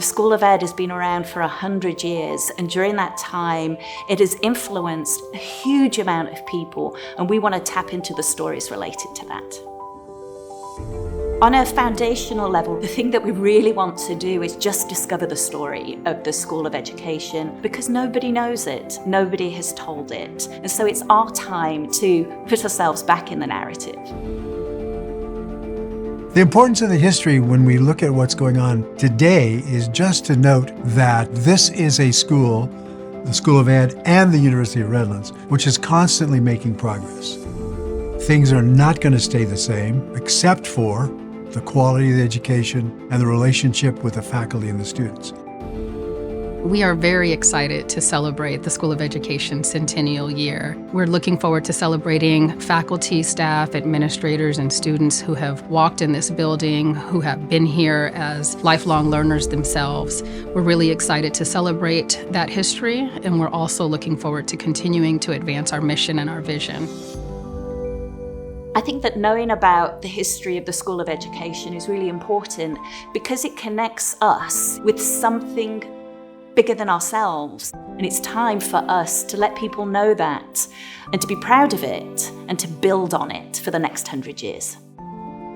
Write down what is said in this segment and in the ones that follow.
The School of Ed has been around for 100 years, and during that time, it has influenced a huge amount of people, and we want to tap into the stories related to that. On a foundational level, the thing that we really want to do is just discover the story of the School of Education, because nobody knows it, nobody has told it. And so it's our time to put ourselves back in the narrative. The importance of the history when we look at what's going on today is just to note that this is a school, the School of Ed and the University of Redlands, which is constantly making progress. Things are not going to stay the same, except for the quality of the education and the relationship with the faculty and the students. We are very excited to celebrate the School of Education centennial year. We're looking forward to celebrating faculty, staff, administrators, and students who have walked in this building, who have been here as lifelong learners themselves. We're really excited to celebrate that history, and we're also looking forward to continuing to advance our mission and our vision. I think that knowing about the history of the School of Education is really important because it connects us with something bigger than ourselves. And it's time for us to let people know that and to be proud of it and to build on it for the next 100 years.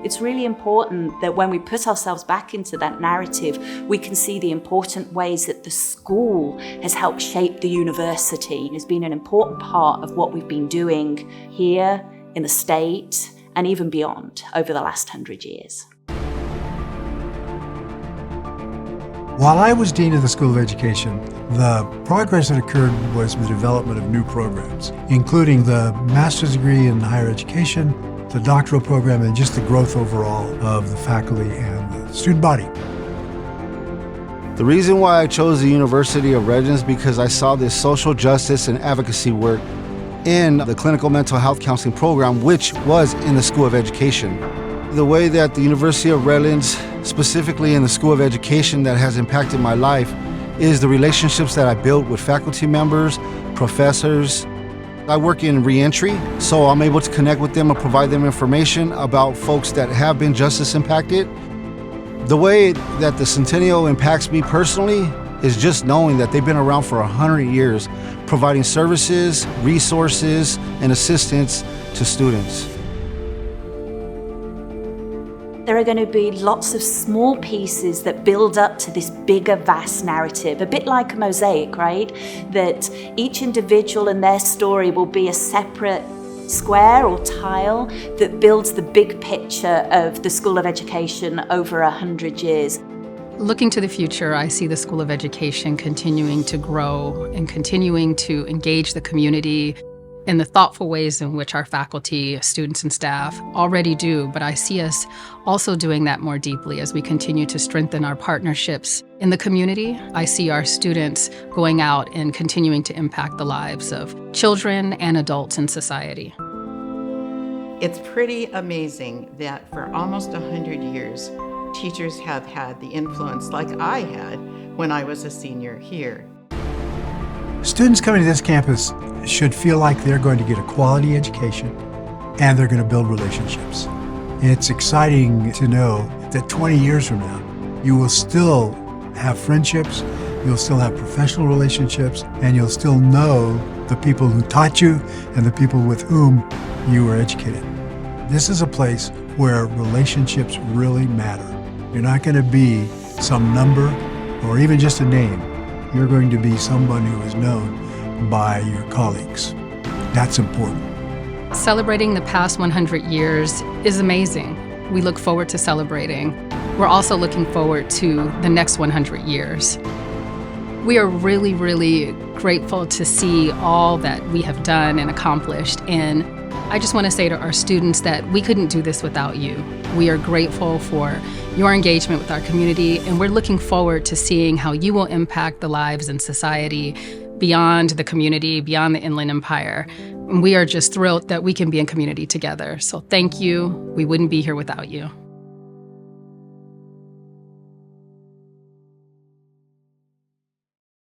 It's really important that when we put ourselves back into that narrative, we can see the important ways that the school has helped shape the university. It's been an important part of what we've been doing here in the state and even beyond over the last 100 years. While I was Dean of the School of Education, the progress that occurred was the development of new programs, including the master's degree in higher education, the doctoral program, and just the growth overall of the faculty and the student body. The reason why I chose the University of Redlands is because I saw this social justice and advocacy work in the clinical mental health counseling program, which was in the School of Education. The way that the University of Redlands, specifically in the School of Education, that has impacted my life is the relationships that I built with faculty members, professors. I work in reentry, so I'm able to connect with them and provide them information about folks that have been justice impacted. The way that the Centennial impacts me personally is just knowing that they've been around for 100 years, providing services, resources, and assistance to students. There are going to be lots of small pieces that build up to this bigger, vast narrative, a bit like a mosaic, right? That each individual and their story will be a separate square or tile that builds the big picture of the School of Education over 100 years. Looking to the future, I see the School of Education continuing to grow and continuing to engage the community in the thoughtful ways in which our faculty, students, and staff already do, but I see us also doing that more deeply as we continue to strengthen our partnerships in the community. I see our students going out and continuing to impact the lives of children and adults in society. It's pretty amazing that for almost 100 years, teachers have had the influence like I had when I was a senior here. Students coming to this campus should feel like they're going to get a quality education and they're going to build relationships. It's exciting to know that 20 years from now, you will still have friendships, you'll still have professional relationships, and you'll still know the people who taught you and the people with whom you were educated. This is a place where relationships really matter. You're not going to be some number or even just a name. You're going to be someone who is known by your colleagues. That's important. Celebrating the past 100 years is amazing. We look forward to celebrating. We're also looking forward to the next 100 years. We are really, really grateful to see all that we have done and accomplished, and I just want to say to our students that we couldn't do this without you. We are grateful for your engagement with our community, and we're looking forward to seeing how you will impact the lives and society beyond the community, beyond the Inland Empire. And we are just thrilled that we can be in community together. So thank you. We wouldn't be here without you.